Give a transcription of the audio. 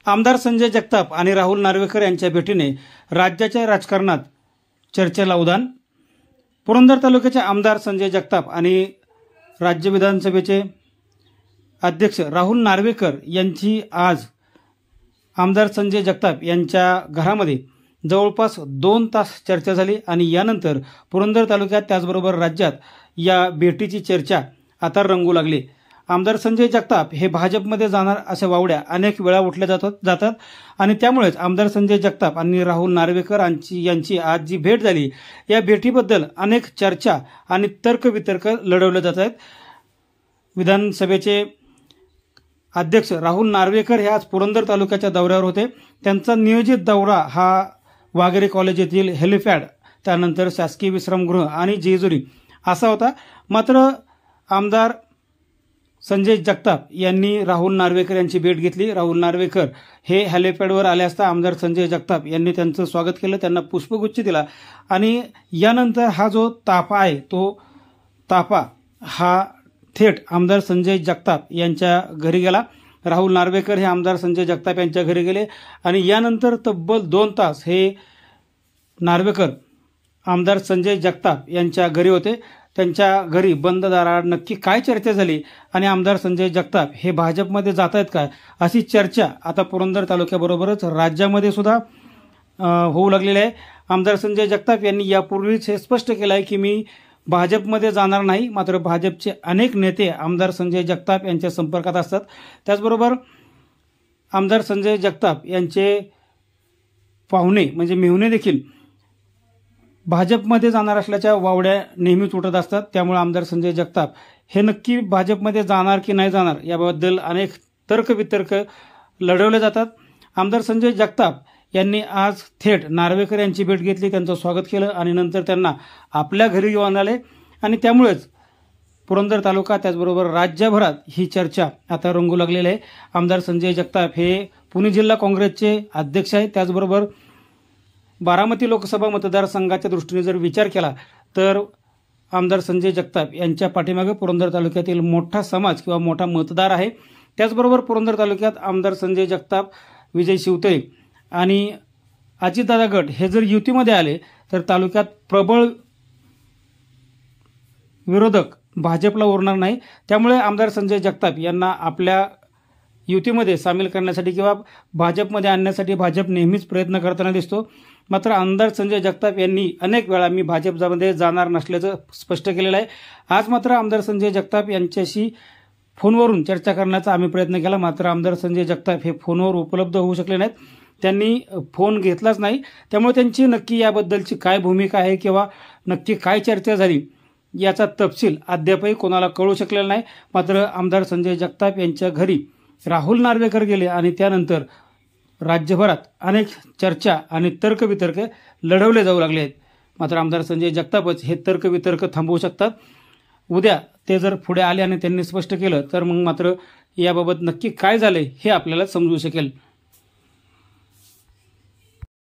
आमदार संजय जगताप आणि राहुल नार्वेकर यांच्या भेटीने राज्याच्या राजकारणात चर्चेला उधाण। पुरंदर तालुक्याचे आमदार संजय जगताप आणि राज्य विधानसभेचे अध्यक्ष राहुल नार्वेकर यांची आज आमदार संजय जगताप यांच्या घरामध्ये जवळपास 2 तास चर्चा झाली आणि यानंतर पुरंदर तालुक्यात त्याचबरोबर राज्यात या भेटीची चर्चा आता रंगू लागली। आमदार संजय जगताप हे भाजपमध्ये जाणार अशा वावड्या अनेक वेळा उठल्या जातात आणि त्यामुळेच आमदार संजय जगताप आणि राहुल नार्वेकर यांची आज जी भेट झाली या भेटीबद्दल अनेक चर्चा आणि तर्कवितर्क लढवले जात आहेत। विधानसभेचे अध्यक्ष राहुल नार्वेकर हे आज पुरंदर तालुक्याच्या दौऱ्यावर होते। त्यांचा नियोजित दौरा हा वाघेरे कॉलेज येथील हेलिपॅड, त्यानंतर शासकीय विश्रामगृह आणि जेजुरी असा होता। मात्र आमदार संजय जगताप यांनी राहुल नार्वेकर यांची भेट घेतली। राहुल नार्वेकर हे हेलिपॅडवर आले असता आमदार संजय जगताप यांनी त्यांचं स्वागत केलं, त्यांना पुष्पगुच्छ दिला आणि यानंतर हा जो ताफा आहे तो ताफा हा थेट आमदार संजय जगताप यांच्या घरी गेला। राहुल नार्वेकर हे आमदार संजय जगताप यांच्या घरी गेले आणि यानंतर तब्बल 2 तास हे नार्वेकर आमदार संजय जगताप यांच्या घरी होते। त्यांच्या घरी बंद दाराआड नक्की काय चर्चा झाली आणि आमदार संजय जगताप हे भाजपमध्ये जात आहेत का अशी चर्चा आता पुरंदर तालुक्याबरोबरच राज्यामध्ये सुद्धा होऊ लागलेली आहे। आमदार संजय जगताप यांनी यापूर्वीच हे स्पष्ट केलं आहे की मी भाजपमध्ये जाणार नाही। मात्र भाजपचे अनेक नेते आमदार संजय जगताप यांच्या संपर्कात असतात। त्याचबरोबर आमदार संजय जगताप यांचे पाहुणे म्हणजे मेहुणे देखील भाजपमध्ये जाणार असल्याच्या वावड्या नेहमीच उठत असतात। त्यामुळे आमदार संजय जगताप हे नक्की भाजपमध्ये जाणार की नाही जाणार याबद्दल अनेक तर्कवितर्क लढवले जातात। आमदार संजय जगताप यांनी आज थेट नार्वेकर यांची भेट घेतली, त्यांचं स्वागत केलं आणि नंतर त्यांना आपल्या घरी घेऊन आले आणि त्यामुळेच पुरंदर तालुका त्याचबरोबर राज्यभरात ही चर्चा आता रंगू लागलेली आहे। आमदार संजय जगताप हे पुणे जिल्हा काँग्रेसचे अध्यक्ष आहेत। त्याचबरोबर बारामती लोकसभा मतदारसंघाच्या दृष्टीने जर विचार केला तर आमदार संजय जगताप यांच्या पाठीमागे पुरंदर तालुक्यातील मोठा समाज किंवा मोठा मतदार आहे। त्याचबरोबर पुरंदर तालुक्यात आमदार संजय जगताप, विजय शिवतळे आणि अजितदादा गट हे जर युतीमध्ये आले तर तालुक्यात प्रबळ विरोधक भाजपला उरणार नाही। त्यामुळे आमदार संजय जगताप यांना आपल्या युतीमध्ये सामील करण्यासाठी किंवा भाजपमध्ये आणण्यासाठी भाजप नेहमीच प्रयत्न करताना दिसतो। मात्र आमदार संजय जगताप यांनी अनेक वेळा मी भाजपमध्ये जाणार नसल्याचं स्पष्ट केलेलं आहे। आज मात्र आमदार संजय जगताप यांच्याशी फोनवरून चर्चा करण्याचा आम्ही प्रयत्न केला, मात्र आमदार संजय जगताप हे फोनवर उपलब्ध होऊ शकले नाहीत, त्यांनी फोन घेतलाच नाही। त्यामुळे त्यांची नक्की याबद्दलची काय भूमिका आहे किंवा नक्की काय चर्चा झाली याचा तपशील अद्यापही कोणाला कळू शकलेला नाही। मात्र आमदार संजय जगताप यांच्या घरी राहुल नार्वेकर गेले आणि त्यानंतर राज्यभरात अनेक चर्चा आणि तर्कवितर्क लढवले जाऊ लागले आहेत। मात्र आमदार संजय जगतापच हे तर्कवितर्क थांबवू शकतात। उद्या ते जर पुढे आले आणि त्यांनी स्पष्ट केलं तर मग मात्र याबाबत नक्की काय झाले हे आपल्याला समजू शकेल।